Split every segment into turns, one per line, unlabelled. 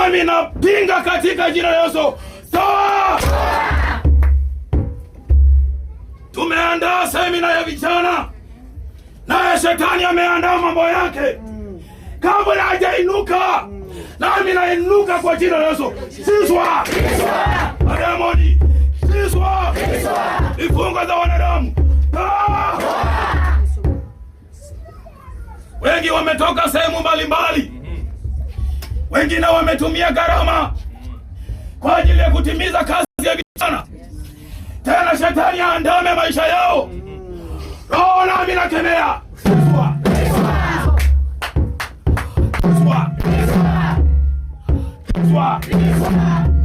nami napinga katika jina la Yesu. Toa! Tumeandaa semina ya vijana, naye shetani ameandaa mambo yake. Kabla hajainuka, nami nainuka kwa jina la Yesu. Siswa! Mademoni! Siswa! Vifungo za wanadamu! Wengi wametoka sehemu mbalimbali, wengine wametumia gharama kwa ajili ya kutimiza kazi ya vijana. Tena shetani aandame maisha yao. Roho nami nakemea. Siswa!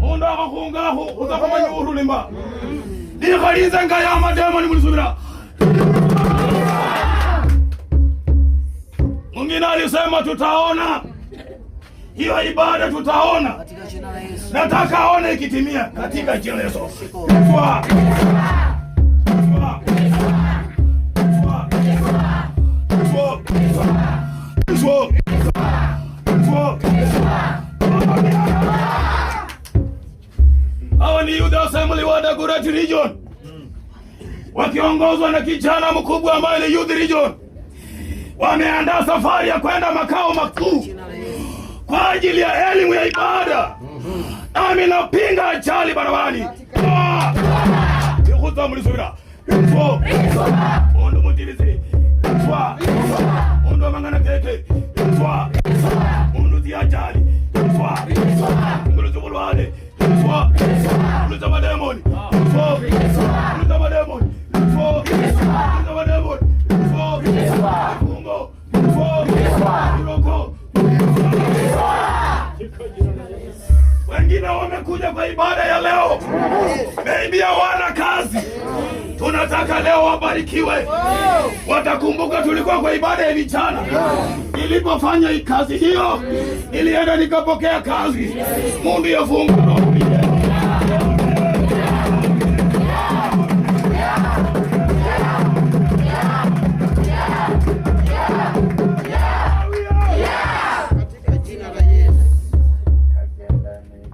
Onda kuungaho utakoma nyuru limba. Ni khaliza ngaya mademoni mlisubira. Mwingine alisema tutaona. Hiyo ibada tutaona. Katika jina la Yesu. Nataka aone ikitimia katika jina la Yesu. Swa. Hawa ni Youth Assembly wa Dagoretti Region, wakiongozwa na kijana mkubwa ambaye ni Youth Region. Wameandaa safari ya kwenda makao makuu kwa ajili ya elimu ya ibada. Nami napinga ajali barabarani. Yuhuza mlisubira. Ondo mutirizi. Ondo mangana keke. Ondo di ajali. Muluzu bulwale. Muluzu mademoni. Muluzu mademoni. Muluzu mademoni. Mungo. Mungo. Wengine wamekuja kwa ibada ya leo, maybe hawana kazi. Tunataka leo wabarikiwe. Watakumbuka tulikuwa kwa ibada ya vijana. Nilipofanya kazi hiyo, nilienda nikapokea kazi. Mungu yafungu.